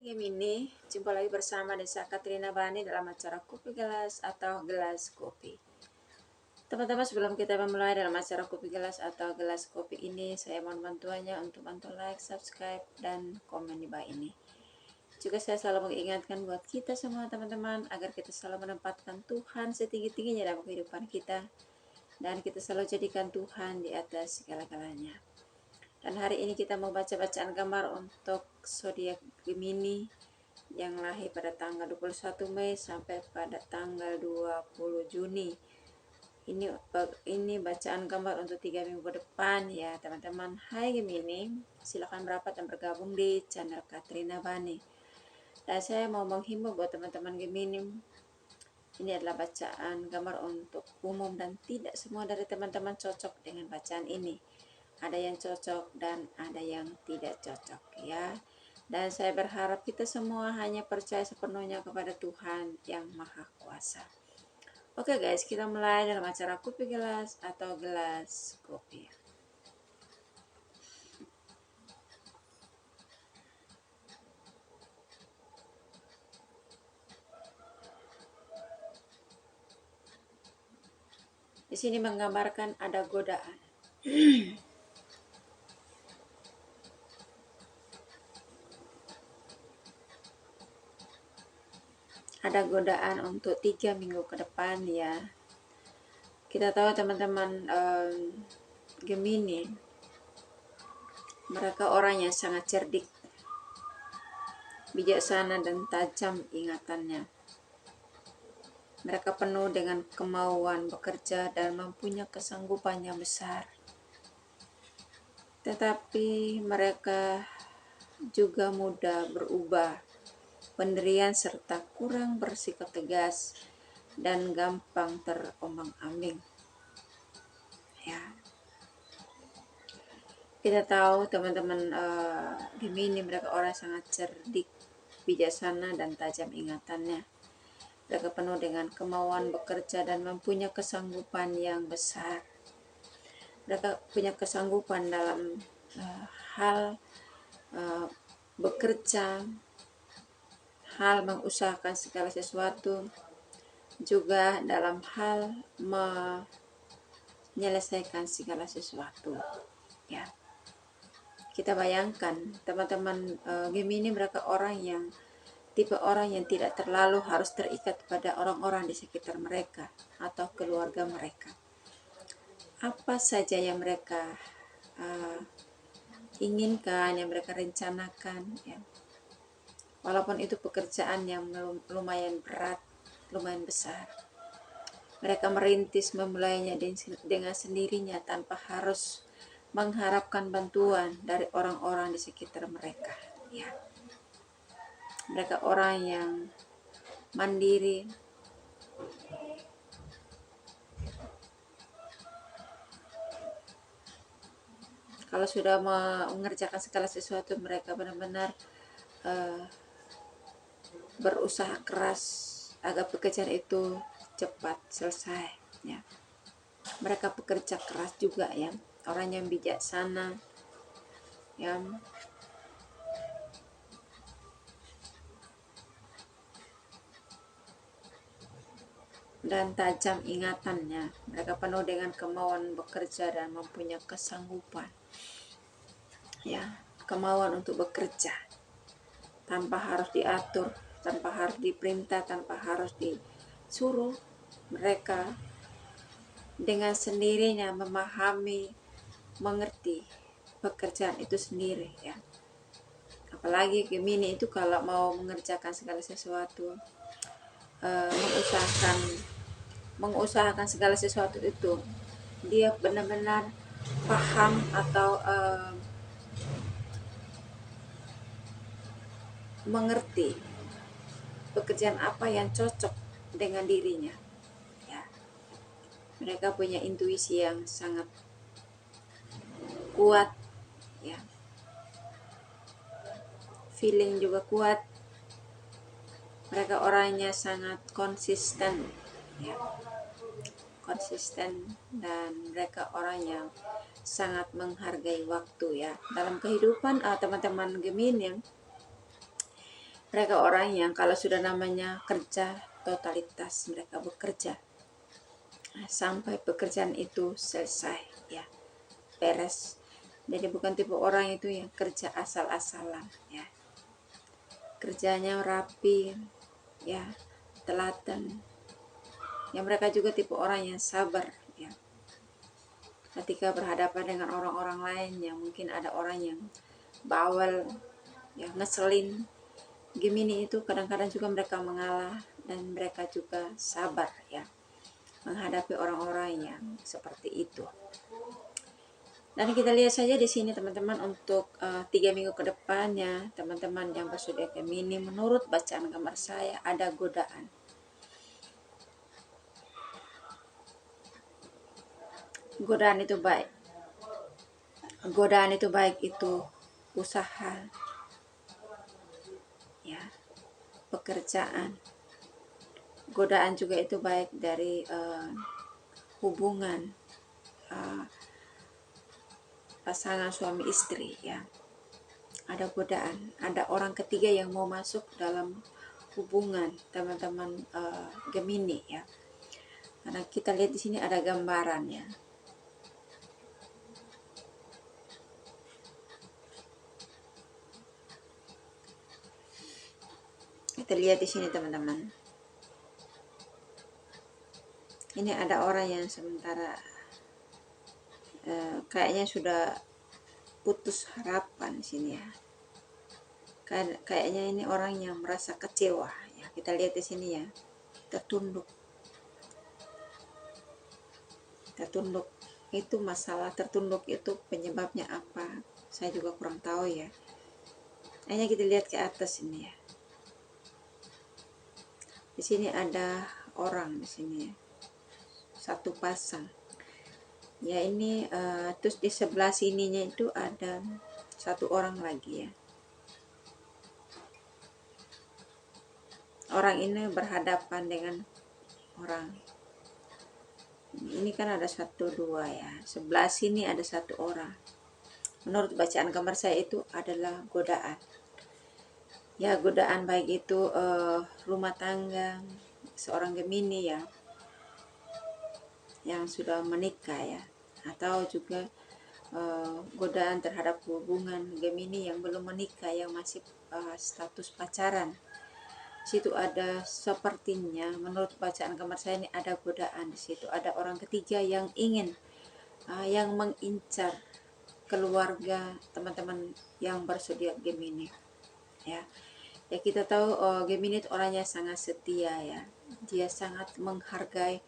Gemini, jumpa lagi bersama Desa Katrina Bani dalam acara Kopi Gelas atau Gelas Kopi. Teman-teman, sebelum kita memulai dalam acara Kopi Gelas atau Gelas Kopi ini, saya mohon bantuannya untuk bantu like, subscribe, dan komen di bawah ini. Juga saya selalu mengingatkan buat kita semua teman-teman agar kita selalu menempatkan Tuhan setinggi-tingginya dalam kehidupan kita, dan kita selalu jadikan Tuhan di atas segala-galanya. Dan hari ini kita mau baca bacaan gambar untuk zodiak Gemini yang lahir pada tanggal 21 Mei sampai pada tanggal 20 Juni. Ini bacaan gambar untuk 3 minggu ke depan ya teman-teman. Hai Gemini, silakan merapat dan bergabung di channel Katrina Bani. Dan saya mau menghimbau buat teman-teman Gemini, ini adalah bacaan gambar untuk umum dan tidak semua dari teman-teman cocok dengan bacaan ini. Ada yang cocok dan ada yang tidak cocok ya. Dan saya berharap kita semua hanya percaya sepenuhnya kepada Tuhan yang Maha Kuasa. Oke guys, kita mulai dalam acara Kopi Gelas atau Gelas Kopi. Di sini menggambarkan ada godaan. Ada godaan untuk 3 minggu ke depan ya. Kita tahu teman-teman Gemini, mereka orang yang sangat cerdik, bijaksana dan tajam ingatannya. Mereka penuh dengan kemauan bekerja dan mempunyai kesanggupan yang besar. Tetapi mereka juga mudah berubah, pendirian serta kurang bersikap tegas dan gampang terombang-ambing. Ya. Kita tahu teman-teman Gemini, mereka orang sangat cerdik, bijaksana dan tajam ingatannya. Mereka penuh dengan kemauan bekerja dan mempunyai kesanggupan yang besar. Mereka punya kesanggupan dalam hal bekerja, hal mengusahakan segala sesuatu, juga dalam hal menyelesaikan segala sesuatu. Ya, kita bayangkan teman-teman Gemini, mereka tipe orang yang tidak terlalu harus terikat pada orang-orang di sekitar mereka atau keluarga mereka. Apa saja yang mereka inginkan, yang mereka rencanakan ya, walaupun itu pekerjaan yang lumayan berat, lumayan besar, mereka merintis memulainya dengan sendirinya tanpa harus mengharapkan bantuan dari orang-orang di sekitar mereka ya. Mereka orang yang mandiri, kalau sudah mengerjakan segala sesuatu mereka benar-benar berusaha keras agar pekerjaan itu cepat selesai ya. Mereka bekerja keras juga ya, orang yang bijaksana ya, dan tajam ingatannya. Mereka penuh dengan kemauan bekerja dan mempunyai kesanggupan ya, kemauan untuk bekerja tanpa harus diatur, tanpa harus diperintah, tanpa harus disuruh. Mereka dengan sendirinya memahami, mengerti pekerjaan itu sendiri ya. Apalagi Gemini itu kalau mau mengerjakan segala sesuatu, mengusahakan segala sesuatu itu, dia benar-benar paham atau mengerti pekerjaan apa yang cocok dengan dirinya ya. Mereka punya intuisi yang sangat kuat ya, feeling juga kuat. Mereka orangnya sangat konsisten ya, konsisten, dan mereka orang yang sangat menghargai waktu ya. Dalam kehidupan teman-teman Gemini, Mereka orang yang kalau sudah namanya kerja, totalitas mereka bekerja sampai pekerjaan itu selesai, ya, beres. Jadi bukan tipe orang itu yang kerja asal-asalan, ya. Kerjanya rapi, ya, telaten. Ya, mereka juga tipe orang yang sabar, ya. Ketika berhadapan dengan orang-orang lain yang mungkin ada orang yang bawel, ya, ngeselin, Gemini itu kadang-kadang juga mereka mengalah dan mereka juga sabar, ya, menghadapi orang-orang yang seperti itu. Dan kita lihat saja di sini teman-teman untuk 3 minggu ke depannya, teman-teman yang bersudi Gemini, menurut bacaan gambar saya ada godaan. Godaan itu baik. Godaan itu baik itu usaha, ya, pekerjaan. Godaan juga itu baik dari hubungan pasangan suami istri, ya. Ada godaan, ada orang ketiga yang mau masuk dalam hubungan teman-teman Gemini, ya. Karena kita lihat di sini ada gambarannya. Kita lihat di sini teman-teman. Ini ada orang yang sementara kayaknya sudah putus harapan di sini, ya. Kayaknya ini orang yang merasa kecewa, ya. Kita lihat di sini, ya, tertunduk. Tertunduk itu masalah, tertunduk itu penyebabnya apa? Saya juga kurang tahu, ya. Hanya kita lihat ke atas ini, ya. Di sini ada orang di sini, ya. Satu pasang. Ya, ini terus di sebelah sininya itu ada satu orang lagi, ya. Orang ini berhadapan dengan orang ini, kan ada 1, 2, ya. Sebelah sini ada satu orang. Menurut bacaan gambar saya itu adalah godaan. Ya, godaan baik itu rumah tangga seorang Gemini, ya, yang sudah menikah, ya, atau juga godaan terhadap hubungan Gemini yang belum menikah, yang masih status pacaran. Situ ada sepertinya, menurut bacaan gambar saya ini ada godaan. Di situ ada orang ketiga yang ingin yang mengincar keluarga teman-teman yang berzodiak Gemini, ya. Ya, kita tahu Gemini itu orangnya sangat setia, ya. Dia sangat menghargai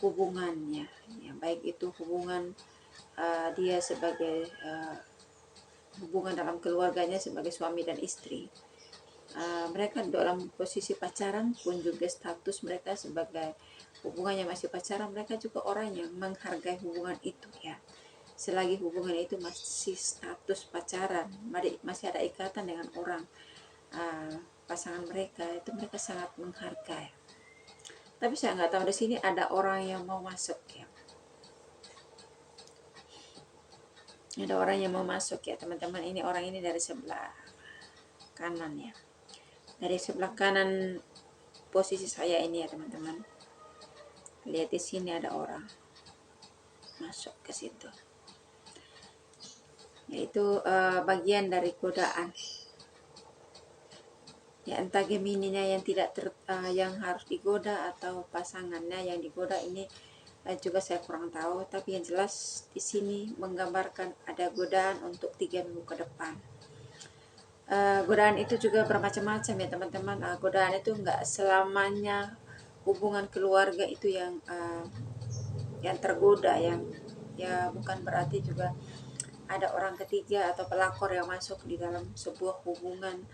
hubungannya, ya, baik itu hubungan dia sebagai hubungan dalam keluarganya sebagai suami dan istri. Mereka dalam posisi pacaran pun juga status mereka sebagai hubungannya masih pacaran, mereka juga orang yang menghargai hubungan itu, ya. Selagi hubungan itu masih status pacaran, masih ada ikatan dengan orang pasangan mereka, itu mereka sangat menghargai. Tapi saya nggak tahu, di sini ada orang yang mau masuk, ya. Ada orang yang mau masuk, ya teman-teman. Ini orang ini dari sebelah kanan, ya. Dari sebelah kanan posisi saya ini, ya teman-teman. Lihat di sini ada orang masuk ke situ. Yaitu bagian dari godaan. Ya, entah Gemininya yang tidak yang harus digoda atau pasangannya yang digoda, ini juga saya kurang tahu. Tapi yang jelas di sini menggambarkan ada godaan untuk 3 minggu ke depan. Godaan itu juga bermacam-macam, ya teman-teman. Godaan itu enggak selamanya hubungan keluarga itu yang tergoda, yang, ya, bukan berarti juga ada orang ketiga atau pelakor yang masuk di dalam sebuah hubungan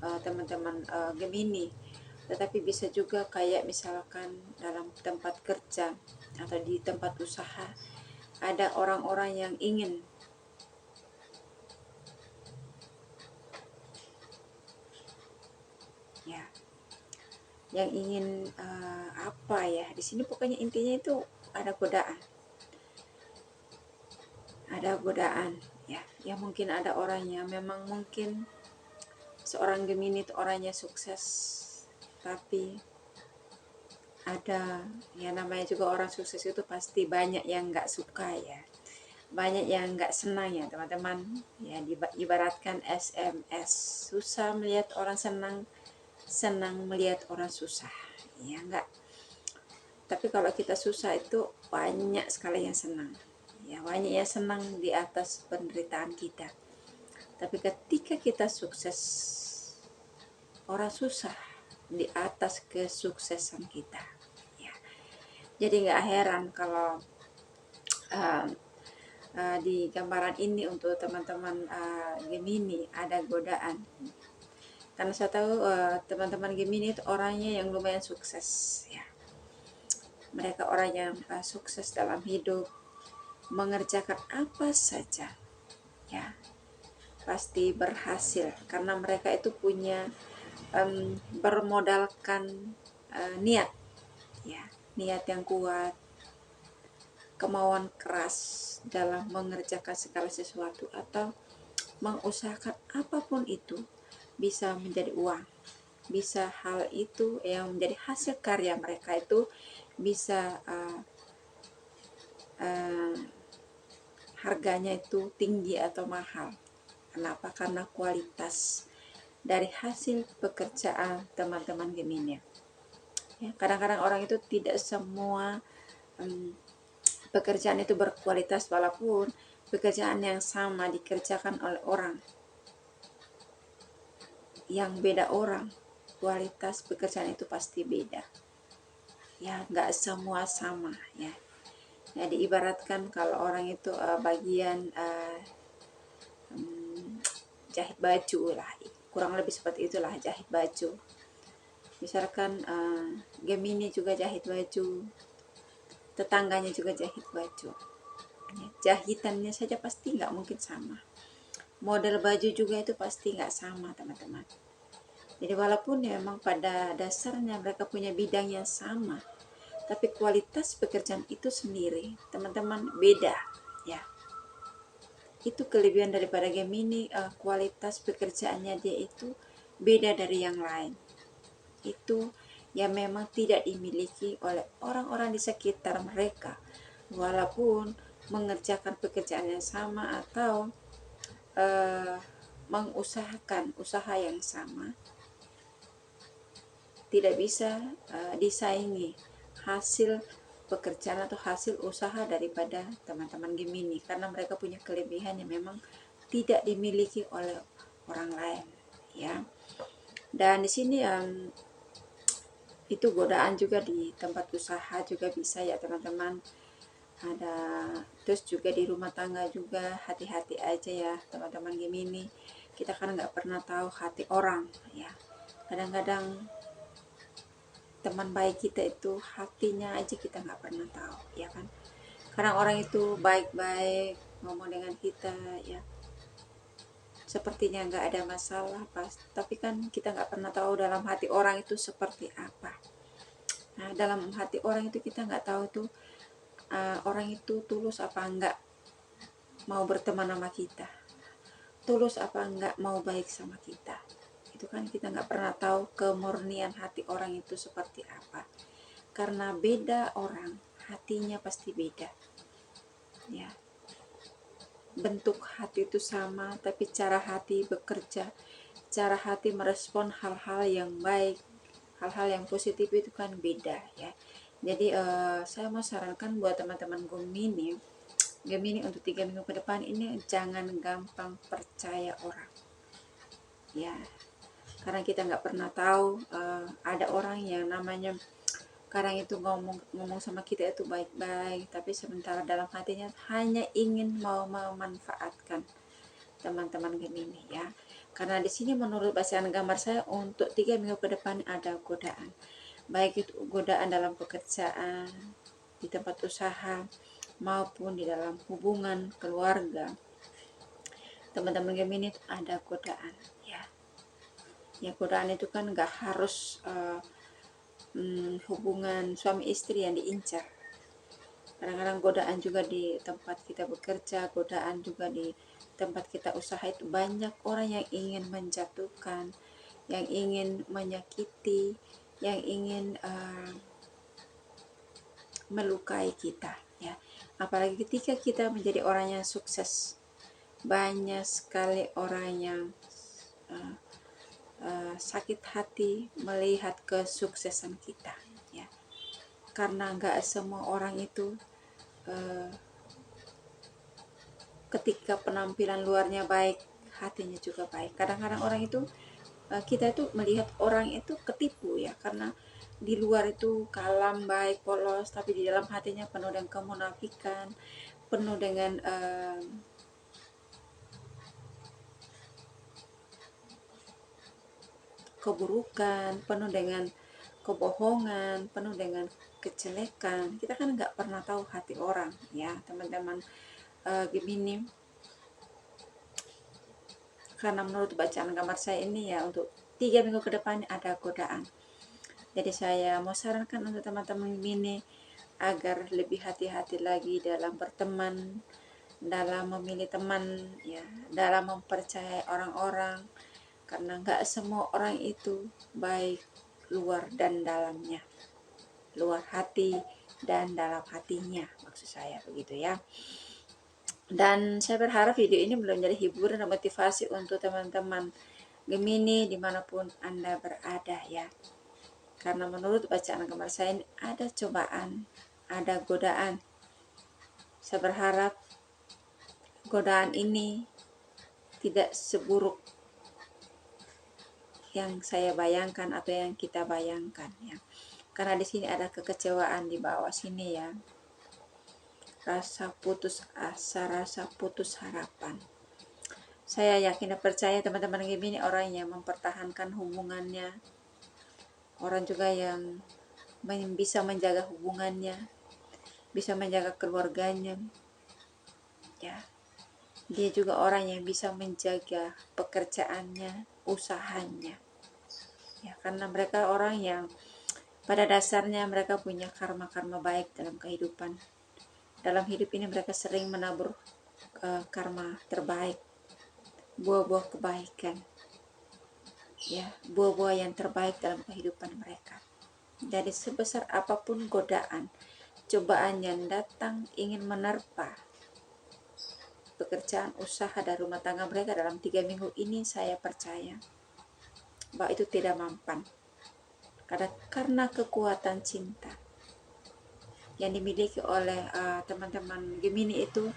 teman-teman Gemini. Tetapi bisa juga kayak misalkan dalam tempat kerja atau di tempat usaha ada orang-orang yang ingin apa, ya, di sini pokoknya intinya itu ada godaan. Ada godaan, ya. Ya, mungkin ada orang yang memang mungkin seorang Gemini itu orangnya sukses, tapi ada ya namanya juga orang sukses itu pasti banyak yang nggak suka ya, banyak yang nggak senang ya teman-teman. Ya ibaratkan SMS, susah melihat orang senang, senang melihat orang susah, ya enggak. Tapi kalau kita susah itu banyak sekali yang senang, ya banyak yang senang di atas penderitaan kita. Tapi ketika kita sukses, orang susah di atas kesuksesan kita. Ya. Jadi nggak heran kalau uh, di gambaran ini untuk teman-teman Gemini ada godaan. Karena saya tahu teman-teman Gemini itu orangnya yang lumayan sukses. Ya. Mereka orang yang sukses dalam hidup, mengerjakan apa saja. Ya. Pasti berhasil karena mereka itu punya bermodalkan niat, ya niat yang kuat, kemauan keras dalam mengerjakan segala sesuatu atau mengusahakan apapun itu bisa menjadi uang, bisa hal itu yang menjadi hasil karya mereka itu bisa harganya itu tinggi atau mahal. Kenapa? Karena kualitas dari hasil pekerjaan teman-teman Gemini. Ya, kadang-kadang orang itu tidak semua pekerjaan itu berkualitas, walaupun pekerjaan yang sama dikerjakan oleh orang yang beda orang, kualitas pekerjaan itu pasti beda. Ya, nggak semua sama ya. Jadi ibaratkan kalau orang itu bagian jahit baju lah, kurang lebih seperti itulah jahit baju. Misalkan Gemini juga jahit baju, tetangganya juga jahit baju. Ya, jahitannya saja pasti nggak mungkin sama. Model baju juga itu pasti nggak sama teman-teman. Jadi walaupun ya memang pada dasarnya mereka punya bidang yang sama, tapi kualitas pekerjaan itu sendiri teman-teman beda ya. Itu kelebihan daripada Gemini, kualitas pekerjaannya dia itu beda dari yang lain. Itu yang memang tidak dimiliki oleh orang-orang di sekitar mereka, walaupun mengerjakan pekerjaan yang sama atau mengusahakan usaha yang sama, tidak bisa disaingi hasil pekerjaan atau hasil usaha daripada teman-teman Gemini, karena mereka punya kelebihan yang memang tidak dimiliki oleh orang lain ya. Dan di sini itu godaan juga di tempat usaha juga bisa ya teman-teman. Ada terus juga di rumah tangga juga, hati-hati aja ya teman-teman Gemini. Kita kan nggak pernah tahu hati orang ya. Kadang-kadang teman baik kita itu hatinya aja kita nggak pernah tahu ya kan. Kadang orang itu baik-baik ngomong dengan kita ya, sepertinya nggak ada masalah pas, tapi kan kita nggak pernah tahu dalam hati orang itu seperti apa. Nah dalam hati orang itu kita nggak tahu tuh orang itu tulus apa enggak mau berteman sama kita, tulus apa enggak mau baik sama kita. Itu kan kita nggak pernah tahu kemurnian hati orang itu seperti apa, karena beda orang hatinya pasti beda ya. Bentuk hati itu sama, tapi cara hati bekerja, cara hati merespon hal-hal yang baik, hal-hal yang positif itu kan beda ya. Jadi saya mau sarankan buat teman-teman Gemini untuk 3 minggu ke depan ini jangan gampang percaya orang ya, karena kita nggak pernah tahu ada orang yang namanya kadang itu ngomong sama kita itu baik-baik, tapi sementara dalam hatinya hanya ingin mau memanfaatkan teman-teman Gemini ya. Karena di sini menurut bacaan gambar saya untuk 3 minggu ke depan ada godaan, baik itu godaan dalam pekerjaan, di tempat usaha, maupun di dalam hubungan keluarga. Teman-teman Gemini ada godaan ya. Ya godaan itu kan nggak harus hubungan suami istri yang diincar. Kadang-kadang godaan juga di tempat kita bekerja, godaan juga di tempat kita usaha, itu banyak orang yang ingin menjatuhkan, yang ingin menyakiti, yang ingin melukai kita, ya. Apalagi ketika kita menjadi orang yang sukses, banyak sekali orang yang sakit hati melihat kesuksesan kita, ya. Karena nggak semua orang itu ketika penampilan luarnya baik, hatinya juga baik. Kadang-kadang orang itu kita itu melihat orang itu ketipu, ya, karena di luar itu kalem, baik, polos, tapi di dalam hatinya penuh dengan kemunafikan, penuh dengan keburukan, penuh dengan kebohongan, penuh dengan kejelekan. Kita kan nggak pernah tahu hati orang, ya teman-teman. Gemini, karena menurut bacaan kamar saya ini, ya, untuk 3 minggu ke depan ada godaan. Jadi saya mau sarankan untuk teman-teman Gemini agar lebih hati-hati lagi dalam berteman, dalam memilih teman, ya, dalam mempercayai orang-orang, karena nggak semua orang itu baik luar dan dalamnya, luar hati dan dalam hatinya, maksud saya begitu, ya. Dan saya berharap video ini belum menjadi hiburan dan motivasi untuk teman-teman Gemini dimanapun Anda berada, ya. Karena menurut bacaan kamar saya ini ada cobaan, ada godaan. Saya berharap godaan ini tidak seburuk yang saya bayangkan atau yang kita bayangkan, ya. Karena di sini ada kekecewaan di bawah sini, ya. Rasa putus asa, rasa putus harapan. Saya yakin dan percaya teman-teman Gemini orang yang mempertahankan hubungannya, orang juga yang bisa menjaga hubungannya, bisa menjaga keluarganya, ya. Dia juga orang yang bisa menjaga pekerjaannya, usahanya, ya, karena mereka orang yang pada dasarnya mereka punya karma-karma baik dalam kehidupan. Dalam hidup ini mereka sering menabur karma terbaik, buah-buah kebaikan, ya, buah-buah yang terbaik dalam kehidupan mereka. Jadi sebesar apapun godaan, cobaan yang datang ingin menerpa pekerjaan, usaha, dan rumah tangga mereka dalam 3 minggu ini, saya percaya bahwa itu tidak mempan. Karena kekuatan cinta yang dimiliki oleh teman-teman Gemini itu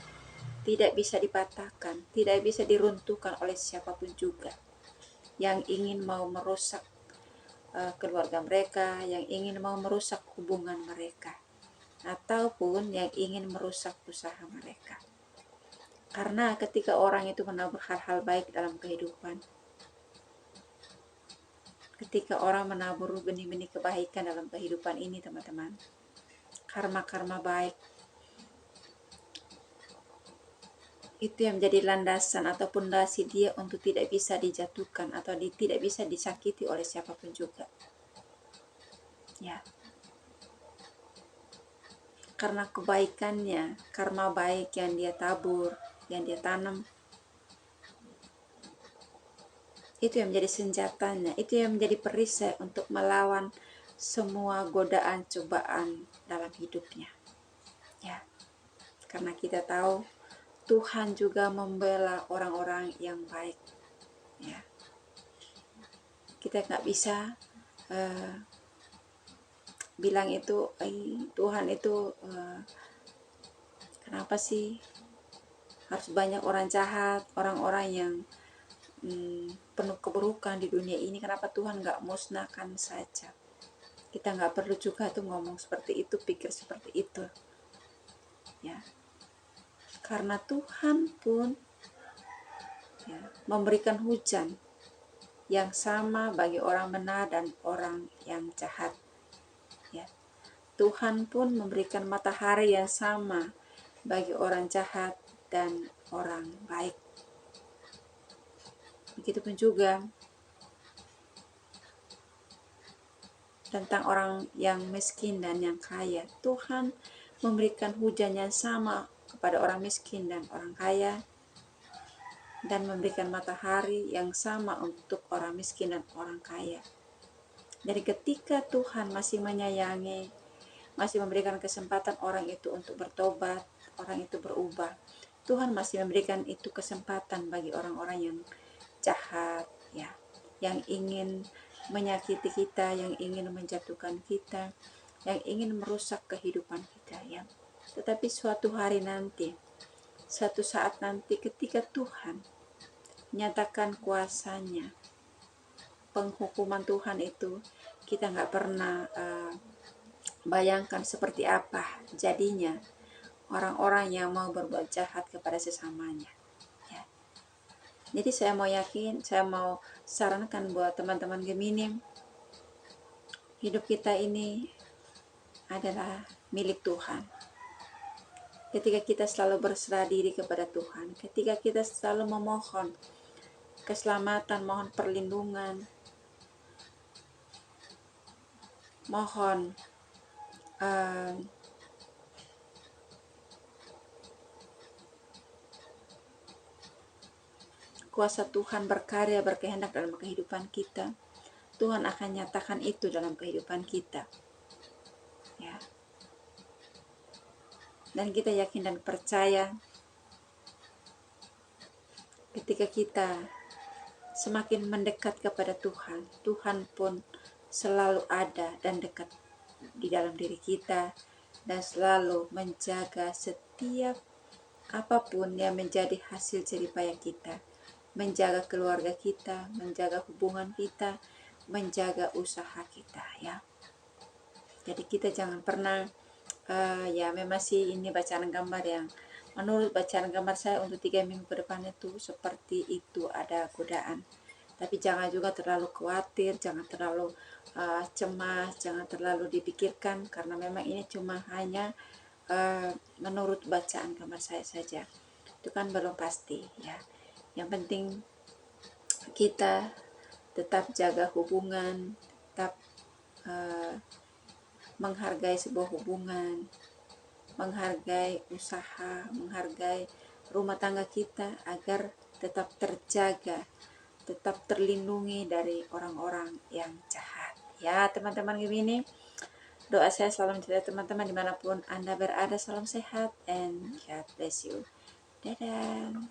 tidak bisa dipatahkan, tidak bisa diruntuhkan oleh siapapun juga yang ingin mau merusak keluarga mereka, yang ingin mau merusak hubungan mereka, ataupun yang ingin merusak usaha mereka. Karena ketika orang itu menabur hal-hal baik dalam kehidupan, ketika orang menabur benih-benih kebaikan dalam kehidupan ini, teman-teman, karma-karma baik itu yang menjadi landasan atau pondasi dia untuk tidak bisa dijatuhkan atau tidak bisa disakiti oleh siapapun juga, ya. Karena kebaikannya, karma baik yang dia tabur, yang dia tanam, itu yang menjadi senjatanya, itu yang menjadi perisai untuk melawan semua godaan cobaan dalam hidupnya, ya. Karena kita tahu Tuhan juga membela orang-orang yang baik, ya. Kita nggak bisa bilang itu Tuhan itu kenapa sih harus banyak orang jahat, orang-orang yang penuh keburukan di dunia ini, kenapa Tuhan nggak musnahkan saja. Kita nggak perlu juga tuh ngomong seperti itu, pikir seperti itu, ya. Karena Tuhan pun, ya, memberikan hujan yang sama bagi orang benar dan orang yang jahat, ya. Tuhan pun memberikan matahari yang sama bagi orang jahat dan orang baik. Begitupun juga tentang orang yang miskin dan yang kaya. Tuhan memberikan hujan yang sama kepada orang miskin dan orang kaya. dan memberikan matahari yang sama untuk orang miskin dan orang kaya. Jadi ketika Tuhan masih menyayangi, masih memberikan kesempatan orang itu untuk bertobat, orang itu berubah, Tuhan masih memberikan itu kesempatan bagi orang-orang yang jahat, ya, yang ingin menyakiti kita, yang ingin menjatuhkan kita, yang ingin merusak kehidupan kita, ya. Tetapi suatu hari nanti, suatu saat nanti ketika Tuhan nyatakan kuasanya, penghukuman Tuhan itu kita nggak pernah bayangkan seperti apa jadinya orang-orang yang mau berbuat jahat kepada sesamanya, ya. Jadi saya mau sarankan buat teman-teman Gemini, hidup kita ini adalah milik Tuhan. Ketika kita selalu berserah diri kepada Tuhan, ketika kita selalu memohon keselamatan, mohon perlindungan, mohon kuasa Tuhan berkarya, berkehendak dalam kehidupan kita, Tuhan akan nyatakan itu dalam kehidupan kita, ya. Dan kita yakin dan percaya ketika kita semakin mendekat kepada Tuhan, Tuhan pun selalu ada dan dekat di dalam diri kita dan selalu menjaga setiap apapun yang menjadi hasil jeripaya kita, menjaga keluarga kita, menjaga hubungan kita, menjaga usaha kita, ya. Jadi kita jangan pernah ya, memang sih ini bacaan gambar yang menurut bacaan gambar saya untuk 3 minggu ke depan itu seperti itu ada godaan. Tapi jangan juga terlalu khawatir, jangan terlalu cemas, jangan terlalu dipikirkan, karena memang ini cuma hanya menurut bacaan gambar saya saja. Itu kan belum pasti, ya. Yang penting kita tetap jaga hubungan, tetap menghargai sebuah hubungan, menghargai usaha, menghargai rumah tangga kita agar tetap terjaga, tetap terlindungi dari orang-orang yang jahat, ya teman-teman Gemini. Doa saya selalu menjadi teman-teman dimanapun Anda berada. Salam sehat and God bless you. Dadah.